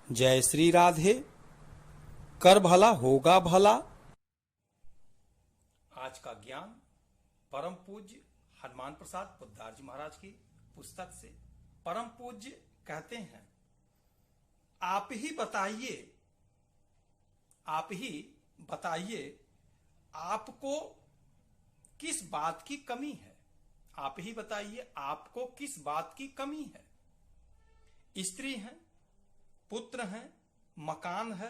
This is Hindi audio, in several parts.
जय श्री राधे। कर भला होगा भला। आज का ज्ञान परम पूज्य हनुमान प्रसाद पोद्दार जी महाराज की पुस्तक से। परम पूज्य कहते हैं, आप ही बताइए, आप ही बताइए आपको किस बात की कमी है। आप ही बताइए आपको किस बात की कमी है। स्त्री है, पुत्र है, मकान है,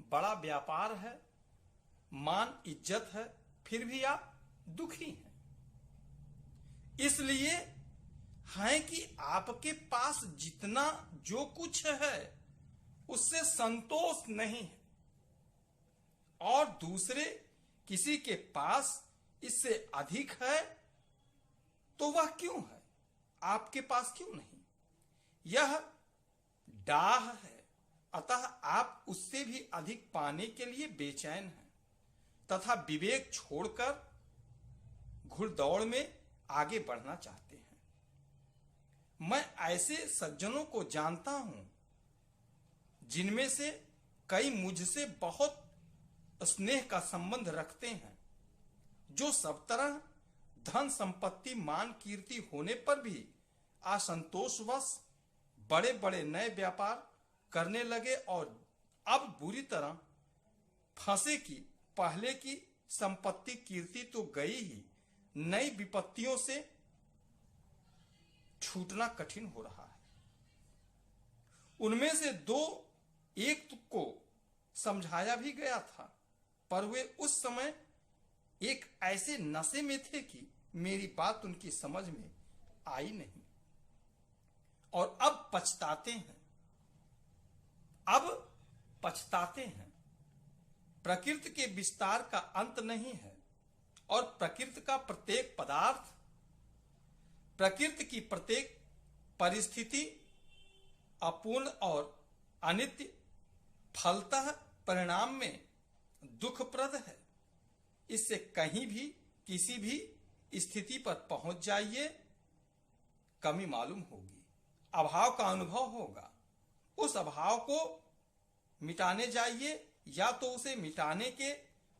बड़ा व्यापार है, मान इज्जत है, फिर भी आप दुखी हैं। इसलिए है कि आपके पास जितना जो कुछ है उससे संतोष नहीं है, और दूसरे किसी के पास इससे अधिक है तो वह क्यों है, आपके पास क्यों नहीं। यह डाह है, अतः आप उससे भी अधिक पाने के लिए बेचैन हैं तथा विवेक छोड़कर घुड़दौड़ में आगे बढ़ना चाहते हैं। मैं ऐसे सज्जनों को जानता हूं जिनमें से कई मुझसे बहुत स्नेह का संबंध रखते हैं, जो सब तरह धन संपत्ति मान कीर्ति होने पर भी असंतोषवश बड़े बड़े नए व्यापार करने लगे और अब बुरी तरह फंसे कि पहले की संपत्ति कीर्ति तो गई ही, नई विपत्तियों से छूटना कठिन हो रहा है। उनमें से एक को समझाया भी गया था, पर वे उस समय एक ऐसे नशे में थे कि मेरी बात उनकी समझ में आई नहीं, और अब पछताते हैं। अब पछताते हैं। प्रकृति के विस्तार का अंत नहीं है, और प्रकृति का प्रत्येक पदार्थ, प्रकृति की प्रत्येक परिस्थिति अपूर्ण और अनित्य, फलतः परिणाम में दुखप्रद है। इससे कहीं भी किसी भी स्थिति पर पहुंच जाइए, कमी मालूम होगी, अभाव का अनुभव होगा। उस अभाव को मिटाने जाइए, या तो उसे मिटाने के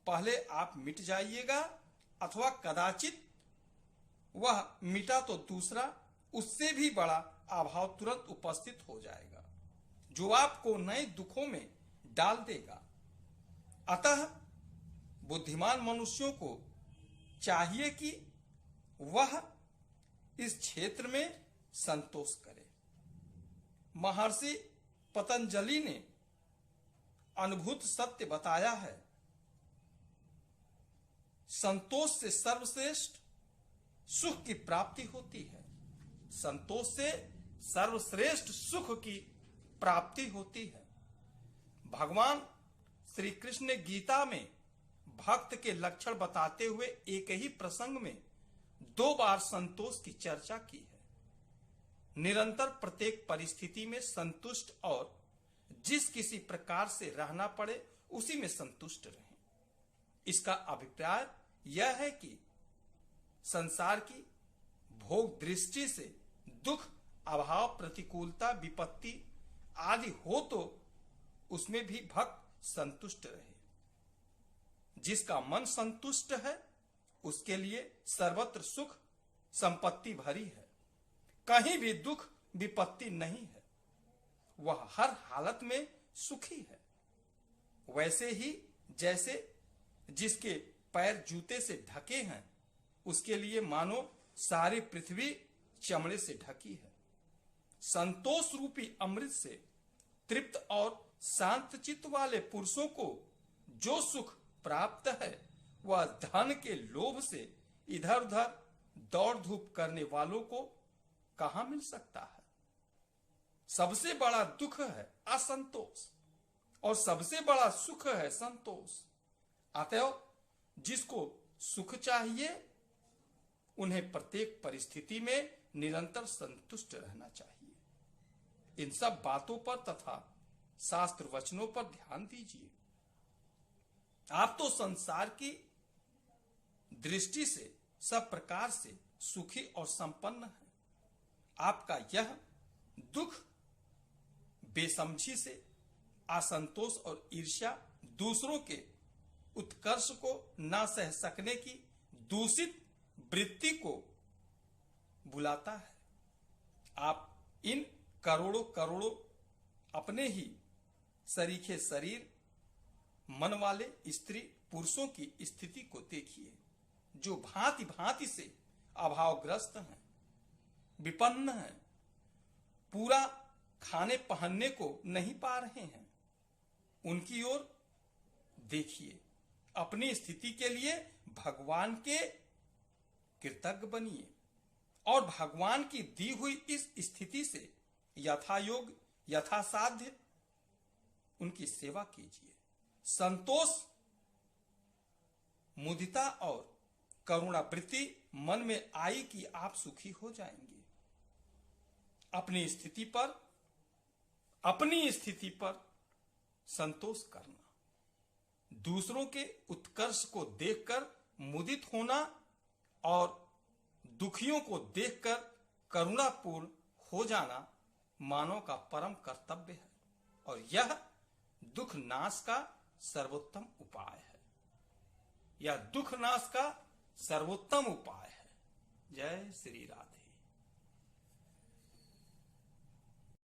पहले आप मिट जाइएगा, अथवा कदाचित वह मिटा तो दूसरा उससे भी बड़ा अभाव तुरंत उपस्थित हो जाएगा, जो आपको नए दुखों में डाल देगा। अतः बुद्धिमान मनुष्यों को चाहिए कि वह इस क्षेत्र में संतोष करे। महर्षि पतंजलि ने अनुभूत सत्य बताया है, संतोष से सर्वश्रेष्ठ सुख की प्राप्ति होती है। संतोष से सर्वश्रेष्ठ सुख की प्राप्ति होती है। भगवान श्री कृष्ण ने गीता में भक्त के लक्षण बताते हुए एक ही प्रसंग में 2 बार संतोष की चर्चा की है। निरंतर प्रत्येक परिस्थिति में संतुष्ट, और जिस किसी प्रकार से रहना पड़े उसी में संतुष्ट रहें। इसका अभिप्राय यह है कि संसार की भोग दृष्टि से दुख, अभाव, प्रतिकूलता, विपत्ति आदि हो तो उसमें भी भक्त संतुष्ट रहे। जिसका मन संतुष्ट है उसके लिए सर्वत्र सुख संपत्ति भरी है, कहीं भी दुख विपत्ति नहीं है, वह हर हालत में सुखी है। वैसे ही जैसे जिसके पैर जूते से ढके हैं उसके लिए मानो सारी पृथ्वी चमड़े से ढकी है। संतोष रूपी अमृत से तृप्त और शांत चित्त वाले पुरुषों को जो सुख प्राप्त है वह धन के लोभ से इधर उधर दौड़ धूप करने वालों को कहां मिल सकता है। सबसे बड़ा दुख है असंतोष, और सबसे बड़ा सुख है संतोष। अतएव जिसको सुख चाहिए उन्हें प्रत्येक परिस्थिति में निरंतर संतुष्ट रहना चाहिए। इन सब बातों पर तथा शास्त्र वचनों पर ध्यान दीजिए। आप तो संसार की दृष्टि से सब प्रकार से सुखी और संपन्न हैं। आपका यह दुख बेसमझी से असंतोष और ईर्ष्या दूसरों के उत्कर्ष को न सह सकने की दूषित वृत्ति को बुलाता है। आप इन करोड़ों करोड़ों अपने ही सरीखे शरीर मन वाले स्त्री पुरुषों की स्थिति को देखिए, जो भांति भांति से अभावग्रस्त हैं, विपन्न हैं, पूरा खाने पहनने को नहीं पा रहे हैं। उनकी ओर देखिए, अपनी स्थिति के लिए भगवान के कृतज्ञ बनिए और भगवान की दी हुई इस स्थिति से यथायोग यथासाध्य उनकी सेवा कीजिए। संतोष, मुदिता और करुणावृत्ति मन में आई कि आप सुखी हो जाएंगे। अपनी स्थिति पर संतोष करना, दूसरों के उत्कर्ष को देखकर मुदित होना और दुखियों को देखकर करुणापूर्ण हो जाना मानव का परम कर्तव्य है और यह दुख नाश का सर्वोत्तम उपाय है। यह दुख नाश का सर्वोत्तम उपाय है। जय श्री राधे।